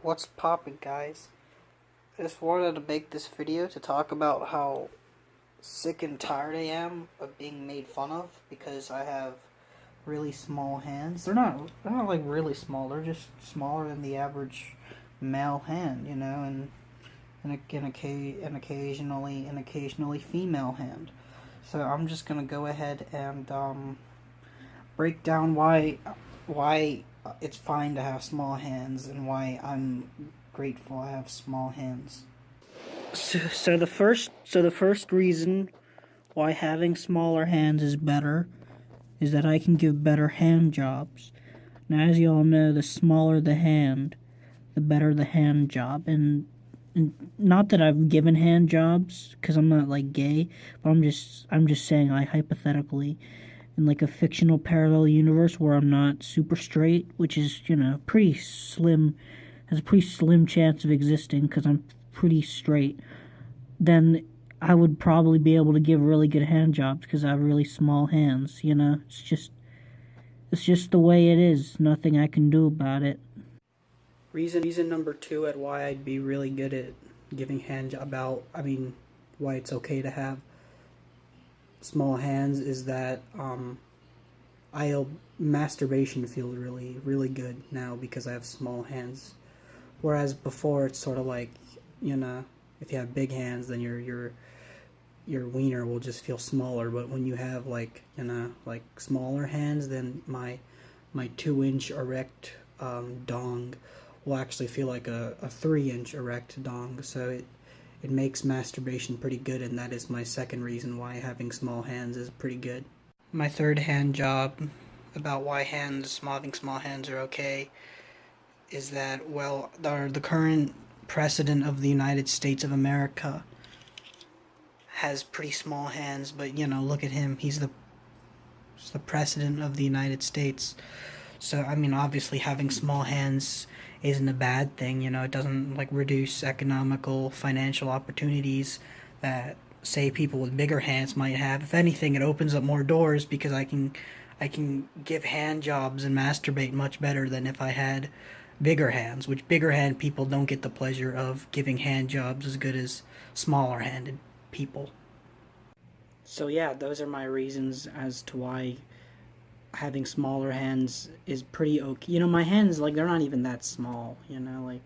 What's poppin', guys? I just wanted to make this video to talk about how sick and tired I am of being made fun of because I have really small hands. They're not like really small. They're just smaller than the average male hand, you know, and occasionally female hand. So I'm just gonna go ahead and break down why it's fine to have small hands and why I'm grateful I have small hands. So the first reason why having smaller hands is better is that I can give better hand jobs. Now, as you all know, the smaller the hand, the better the hand job. And not that I've given hand jobs, because I'm not like gay, but I'm just saying, like, hypothetically, in like a fictional parallel universe where I'm not super straight, which is, you know, pretty slim, has a pretty slim chance of existing because I'm pretty straight, then I would probably be able to give really good hand jobs because I have really small hands, you know? It's just the way it is. Nothing I can do about it. Reason number two at why I'd be really good at giving why it's okay to have small hands is that masturbation feels really good now because I have small hands. Whereas before it's sort of like, you know, if you have big hands then your wiener will just feel smaller, but when you have like, you know, like smaller hands, then my 2-inch erect dong will actually feel like a 3-inch erect dong. So it makes masturbation pretty good, and that is my second reason why having small hands is pretty good. My third hand job about why having small hands are okay is that, well, the current president of the United States of America has pretty small hands, but, you know, look at him. He's the president of the United States. So, I mean, obviously having small hands isn't a bad thing, you know. It doesn't, like, reduce financial opportunities that, say, people with bigger hands might have. If anything, it opens up more doors because I can give hand jobs and masturbate much better than if I had bigger hands, which bigger hand people don't get the pleasure of giving hand jobs as good as smaller handed people. So yeah, those are my reasons as to why having smaller hands is pretty okay. You know, my hands, like, they're not even that small, you know, like,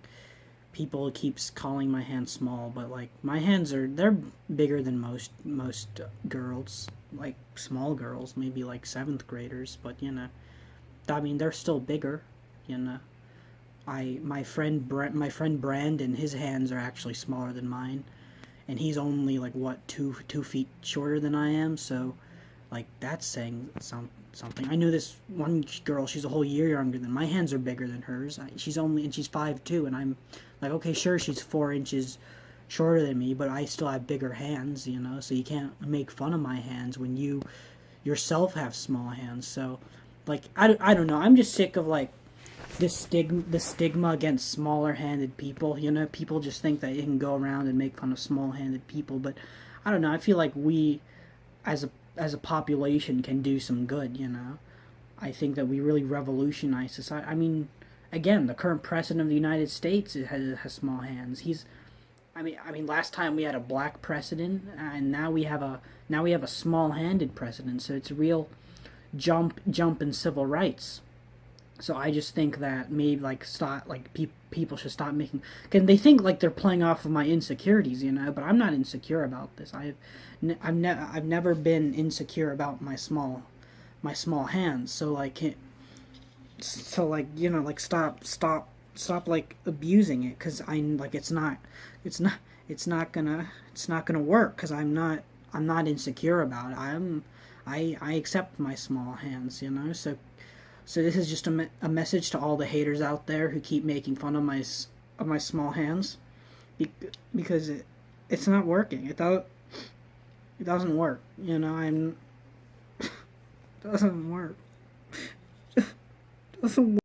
people keeps calling my hands small, but, like, my hands they're bigger than most girls, like, small girls, maybe, like, 7th graders, but, you know, I mean, they're still bigger, you know. My friend Brandon, his hands are actually smaller than mine, and he's only like what 2 feet shorter than I am. So, like, that's saying something. I knew this one girl; she's a whole year younger than my hands are bigger than hers. She's 5'2", and I'm like, okay, sure, she's 4 inches shorter than me, but I still have bigger hands, you know. So you can't make fun of my hands when you yourself have small hands. So, like, I don't know. I'm just sick of, like, the stigma against smaller-handed people. You know, people just think that you can go around and make fun of small-handed people, but I don't know. I feel like we, as a population, can do some good. You know, I think that we really revolutionize society. I mean, again, the current president of the United States has small hands. Last time we had a black president, and now we have a small-handed president. So it's a real jump in civil rights. So I just think that maybe, like, people should stop making, because they think like they're playing off of my insecurities, you know. But I'm not insecure about this. I've never been insecure about my small hands. So, like, you know, like, stop like abusing it, because I'm like, it's not gonna work, because I'm not insecure about it. I accept my small hands, you know. So this is just a message to all the haters out there who keep making fun of my small hands, because it's not working. It doesn't work. You know, it doesn't work. It doesn't work.